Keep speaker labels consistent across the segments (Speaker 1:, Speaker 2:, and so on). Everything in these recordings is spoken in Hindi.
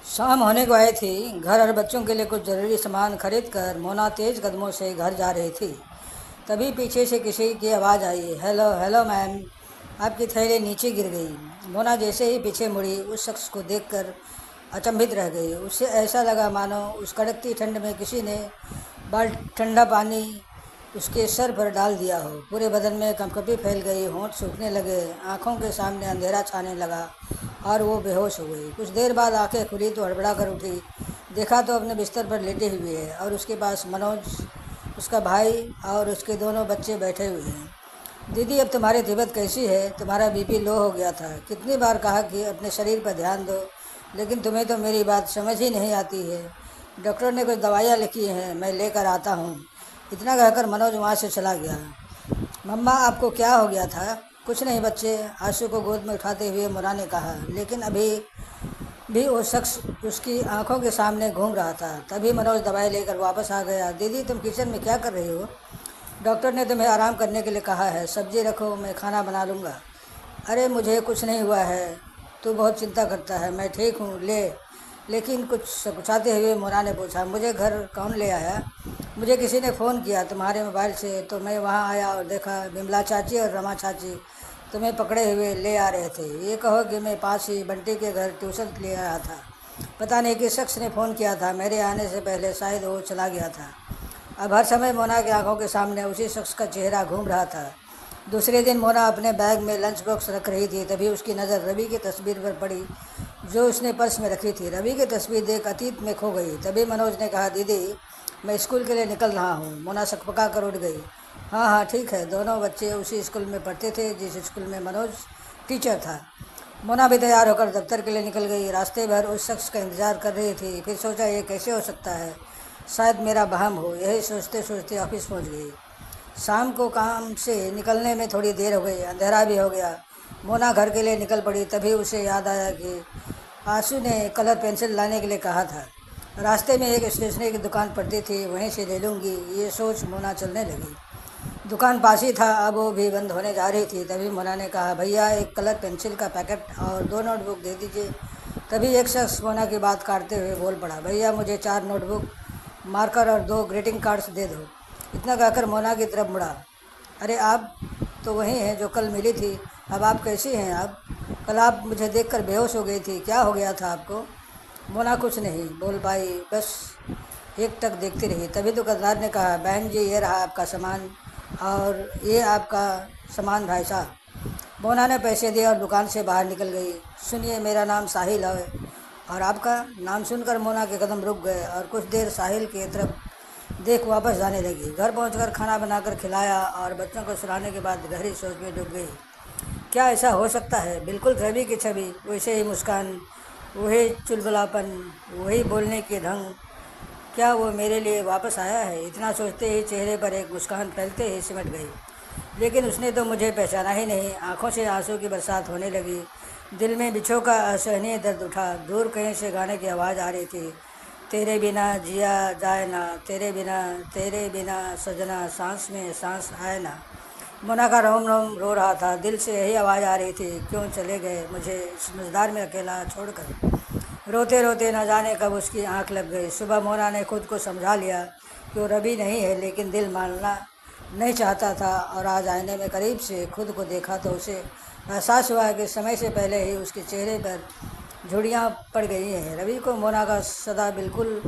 Speaker 1: शाम होने को आई थी। घर और बच्चों के लिए कुछ ज़रूरी सामान खरीद कर मोना तेज़ कदमों से घर जा रही थी। तभी पीछे से किसी की आवाज़ आई, हेलो हेलो मैम। आपकी थैली नीचे गिर गई। मोना जैसे ही पीछे मुड़ी, उस शख्स को देखकर अचंभित रह गई। उससे ऐसा लगा मानो उस कड़कती ठंड में किसी ने बाल ठंडा पानी उसके सर पर डाल दिया हो। पूरे बदन में कंपकपी फैल गई, होंठ सूखने लगे, आंखों के सामने अंधेरा छाने लगा और वो बेहोश हो गई। कुछ देर बाद आंखें खुली तो हड़बड़ा कर उठी। देखा तो अपने बिस्तर पर लेटे हुए है और उसके पास मनोज, उसका भाई और उसके दोनों बच्चे बैठे हुए हैं। दीदी, अब तुम्हारी तबीयत कैसी है? तुम्हारा बीपी लो हो गया था। कितनी बार कहा कि अपने शरीर पर ध्यान दो, लेकिन तुम्हें तो मेरी बात समझ ही नहीं आती है। डॉक्टर ने कुछ दवाइयाँ लिखी हैं, मैं लेकर आता हूँ। इतना कहकर मनोज वहाँ से चला गया। मम्मा, आपको क्या हो गया था? कुछ नहीं बच्चे, आंसू को गोद में उठाते हुए मुरा ने कहा। लेकिन अभी भी वो शख्स उसकी आंखों के सामने घूम रहा था। तभी मनोज दवाई लेकर वापस आ गया। दीदी, तुम किचन में क्या कर रही हो? डॉक्टर ने तुम्हें आराम करने के लिए कहा है। सब्जी रखो, मैं खाना बना लूँगा। अरे मुझे कुछ नहीं हुआ है। तू बहुत चिंता करता है। मैं ठीक हूँ, लेकिन कुछ सकुचाते हुए मोना ने पूछा, मुझे घर कौन ले आया? मुझे किसी ने फ़ोन किया तुम्हारे मोबाइल से, तो मैं वहाँ आया और देखा बिमला चाची और रमा चाची तुम्हें पकड़े हुए ले आ रहे थे। ये कहो कि मैं पास ही बंटी के घर ट्यूशन ले आया था। पता नहीं किस शख्स ने फ़ोन किया था। मेरे आने से पहले शायद वो चला गया था। अब हर समय मोना की आंखों के सामने उसी शख्स का चेहरा घूम रहा था। दूसरे दिन मोना अपने बैग में लंच बॉक्स रख रही थी। तभी उसकी नज़र रवि की तस्वीर पर पड़ी, जो उसने पर्स में रखी थी। रवि की तस्वीर देख अतीत में खो गई। तभी मनोज ने कहा, दीदी, मैं स्कूल के लिए निकल रहा हूँ। मोना सकपका कर उठ गई। हाँ हाँ ठीक है। दोनों बच्चे उसी स्कूल में पढ़ते थे जिस स्कूल में मनोज टीचर था। मोना भी तैयार होकर दफ्तर के लिए निकल गई। रास्ते भर उस शख्स का इंतज़ार कर रही थी। फिर सोचा, ये कैसे हो सकता है? शायद मेरा वहम हो। यही सोचते सोचते ऑफिस पहुंच गई। शाम को काम से निकलने में थोड़ी देर हो गई। अंधेरा भी हो गया। मोना घर के लिए निकल पड़ी। तभी उसे याद आया कि आशू ने कलर पेंसिल लाने के लिए कहा था। रास्ते में एक स्टेशनरी की दुकान पड़ती थी, वहीं से ले लूँगी, ये सोच मोना चलने लगी। दुकान पास ही था, अब वो भी बंद होने जा रही थी। तभी मोना ने कहा, भैया एक कलर पेंसिल का पैकेट और 2 नोटबुक दे दीजिए। तभी एक शख्स मोना की बात काटते हुए बोल पड़ा, भैया मुझे 4 नोटबुक, मार्कर और 2 ग्रीटिंग कार्ड्स दे दो। इतना कहकर मोना की तरफ मुड़ा। अरे आप तो वही हैं जो कल मिली थी। अब आप कैसी हैं? आप कल आप मुझे देखकर बेहोश हो गई थी। क्या हो गया था आपको? मोना कुछ नहीं बोल पाई, बस एकटक देखती रही। तभी दुकानदार ने कहा, बहन जी, ये रहा आपका सामान और ये आपका सामान भाई साहब। मोना ने पैसे दिए और दुकान से बाहर निकल गई। सुनिए, मेरा नाम साहिल है। और आपका? नाम सुनकर मोना के कदम रुक गए और कुछ देर साहिल की तरफ देख वापस जाने लगी। घर पहुंचकर खाना बनाकर खिलाया और बच्चों को सुलाने के बाद गहरी सोच में डूब गई। क्या ऐसा हो सकता है? बिल्कुल रवि की छवि, वैसे ही मुस्कान, वही चुलबुलापन, वही बोलने के ढंग। क्या वो मेरे लिए वापस आया है? इतना सोचते ही चेहरे पर एक मुस्कान फैलते ही सिमट गई। लेकिन उसने तो मुझे पहचाना ही नहीं। आंखों से आंसू की बरसात होने लगी। दिल में बिच्छों का असहनीय दर्द उठा। दूर कहीं से गाने की आवाज़ आ रही थी, तेरे बिना जिया जाए ना, तेरे बिना सजना, सांस में सांस आए ना। मोना का रोम रोम रो रहा था। दिल से यही आवाज़ आ रही थी, क्यों चले गए मुझे इस मझदार में अकेला छोड़कर। रोते रोते न जाने कब उसकी आंख लग गई। सुबह मोना ने खुद को समझा लिया कि वो रवि नहीं है, लेकिन दिल मानना नहीं चाहता था। और आज आईने में करीब से खुद को देखा तो उसे एहसास हुआ कि समय से पहले ही उसके चेहरे पर झुर्रियाँ पड़ गई हैं। रवि को मोना का सदा बिल्कुल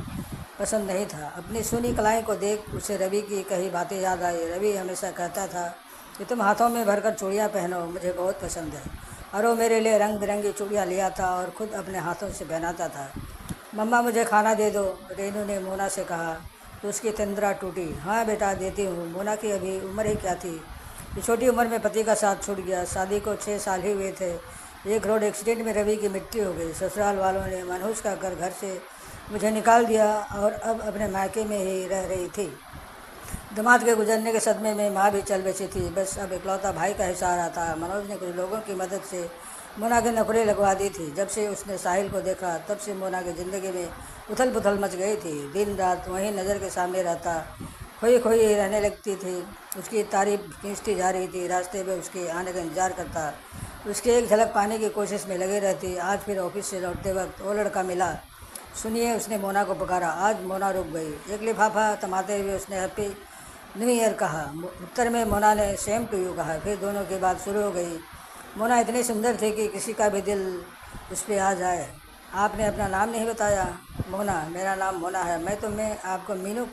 Speaker 1: पसंद नहीं था। अपनी सुनी कलाई को देख उसे रवि की कही बातें याद आई। रवि हमेशा कहता था कि तुम हाथों में भरकर चूड़ियाँ पहनो, मुझे बहुत पसंद है। और वो मेरे लिए रंग बिरंगी चूड़ियाँ लिया था और ख़ुद अपने हाथों से पहनाता था। मम्मा, मुझे खाना दे दो, रेनू ने मोना से कहा तो उसकी तंद्रा टूटी। हाँ बेटा, देती हूँ। मोना की अभी उम्र ही क्या थी कि छोटी उम्र में पति का साथ छूट गया। शादी को 6 साल ही हुए थे। एक रोड एक्सीडेंट में रवि की मृत्यु हो गई। ससुराल वालों ने मनहूस का कर घर से मुझे निकाल दिया और अब अपने मायके में ही रह रही थी। दामाद के गुजरने के सदमे में माँ भी चल बची थी। बस अब इकलौता भाई का हिस्सा रहा था। मनोज ने कुछ लोगों की मदद से मोना की नौकरी लगवा दी थी। जब से उसने साहिल को देखा तब से मोना की ज़िंदगी में उथल पुथल मच गई थी। दिन रात वहीं नज़र के सामने रहता, खोई खोई रहने लगती थी। उसकी तारीफ खींचती जा रही थी। रास्ते में उसके आने का इंतजार करता, उसकी एक झलक पाने की कोशिश में लगे रहती। आज फिर ऑफिस से लौटते वक्त वो लड़का मिला सुनिए, उसने मोना को पुकारा। आज मोना रुक गई। एक लिफाफा थमाते हुए उसने हैप्पी न्यू ईयर कहा। उत्तर में मोना ने सेम टू यू कहा। फिर दोनों की बात शुरू हो गई। मोना इतनी सुंदर थी कि किसी का भी दिल उस पर आ जाए। आपने अपना नाम नहीं बताया। मोना, मेरा नाम मोना है। मैं आपको मीनू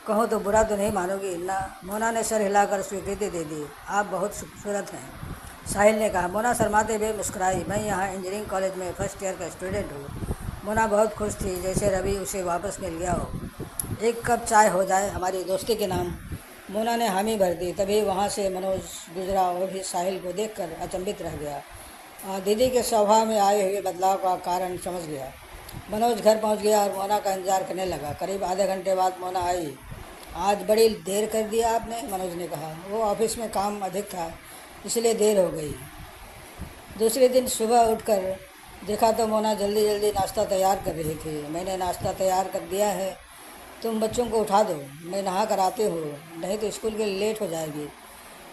Speaker 1: कहूँ तो बुरा तो नहीं मानोगी ना? मोना ने सर हिलाकर स्वीकृति दे दी। आप बहुत खूबसूरत हैं, साहिल ने कहा। मोना शर्माते हुए मुस्कुराई। मैं यहाँ इंजीनियरिंग कॉलेज में फर्स्ट ईयर का स्टूडेंट हूँ। मोना बहुत खुश थी, जैसे रवि उसे वापस मिल गया हो। एक कप चाय हो जाए हमारी दोस्ती के नाम। मोना ने हामी भर दी। तभी वहाँ से मनोज गुजरा। वो भी साहिल को देखकर अचंभित रह गया। दीदी के स्वभाव में आए हुए बदलाव का कारण समझ गया। मनोज घर पहुँच गया और मोना का इंतजार करने लगा। करीब आधे घंटे बाद मोना आई। आज बड़ी देर कर दिया आपने, मनोज ने कहा। वो ऑफिस में काम अधिक था, इसलिए देर हो गई। दूसरे दिन सुबह उठकर देखा तो मोना जल्दी जल्दी नाश्ता तैयार कर रही थी। मैंने नाश्ता तैयार कर दिया है, तुम बच्चों को उठा दो, मैं नहा कर आती हूँ, नहीं तो स्कूल के लिए लेट हो जाएगी,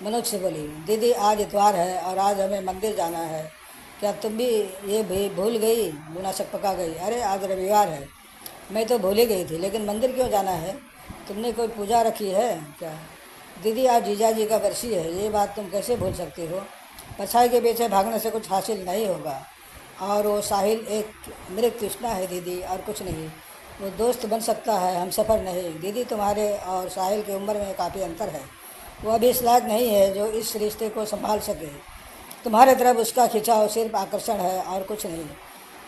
Speaker 1: मनोज से बोली। दीदी, आज इतवार है और आज हमें मंदिर जाना है। क्या तुम भी ये भी भूल गई? मोना सकपका गई। अरे, आज रविवार है। मैं तो भूल ही गई थी, लेकिन मंदिर क्यों जाना है? तुमने कोई पूजा रखी है क्या? दीदी, आज जीजा जी का बरसी है, ये बात तुम कैसे भूल सकती हो? परछाई के पीछे भागने से कुछ हासिल नहीं होगा। और वो साहिल एक मृत तृष्णा है दीदी, और कुछ नहीं। वो दोस्त बन सकता है, हम सफ़र नहीं। दीदी, तुम्हारे और साहिल की उम्र में काफ़ी अंतर है। वो अभी इस लायक नहीं है जो इस रिश्ते को संभाल सके। तुम्हारे तरफ उसका खिंचाव सिर्फ आकर्षण है और कुछ नहीं।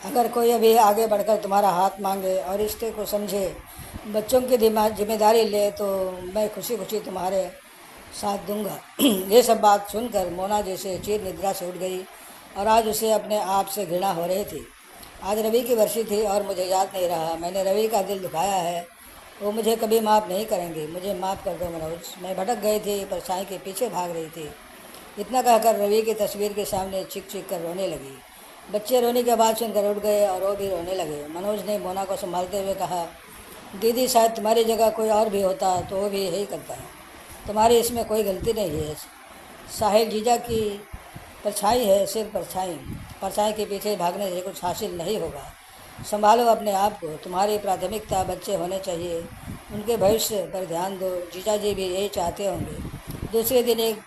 Speaker 1: अगर कोई अभी आगे बढ़कर तुम्हारा हाथ मांगे और रिश्ते को समझे, बच्चों की जिम्मेदारी ले, तो मैं खुशी खुशी तुम्हारे साथ दूंगा। ये सब बात सुनकर मोना जैसे चीर निद्रा से उठ गई और आज उसे अपने आप से घृणा हो रही थी। आज रवि की बरसी थी और मुझे याद नहीं रहा। मैंने रवि का दिल दुखाया है, वो मुझे कभी माफ़ नहीं करेंगे। मुझे माफ़ कर दो मनोज, मैं भटक गई थी, परछाई के पीछे भाग रही थी। इतना कहकर रवि की तस्वीर के सामने चीख चीख कर रोने लगी। बच्चे रोने की आवाज़ सुनकर उठ गए और वो भी रोने लगे। मनोज ने मोना को संभालते हुए कहा, दीदी, शायद तुम्हारी जगह कोई और भी होता तो वो भी यही करता है। तुम्हारी इसमें कोई गलती नहीं है। साहिल जीजा की परछाई है, सिर्फ परछाई। परछाई के पीछे भागने से कुछ हासिल नहीं होगा। संभालो अपने आप को। तुम्हारी प्राथमिकता बच्चे होने चाहिए, उनके भविष्य पर ध्यान दो। जीजा जी भी यही चाहते होंगे। दूसरे दिन एक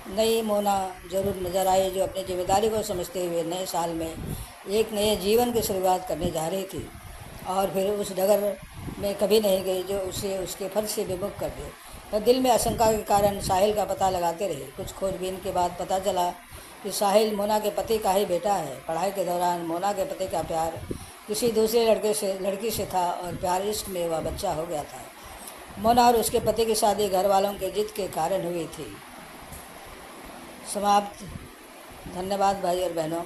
Speaker 1: नई मोना जरूर नज़र आई, जो अपनी जिम्मेदारी को समझते हुए नए साल में एक नए जीवन की शुरुआत करने जा रही थी। और फिर उस डगर में कभी नहीं गई जो उसे उसके फर्ज से विमुख कर दे। पर दिल में आशंका के कारण साहिल का पता लगाते रहे। कुछ खोजबीन के बाद पता चला कि साहिल मोना के पति का ही बेटा है। पढ़ाई के दौरान मोना के पति का प्यार किसी दूसरे लड़की से था और प्यार इश्क में वह बच्चा हो गया था। मोना और उसके पति की शादी घर वालों के जिद के कारण हुई थी। समाप्त। धन्यवाद भाई और बहनों।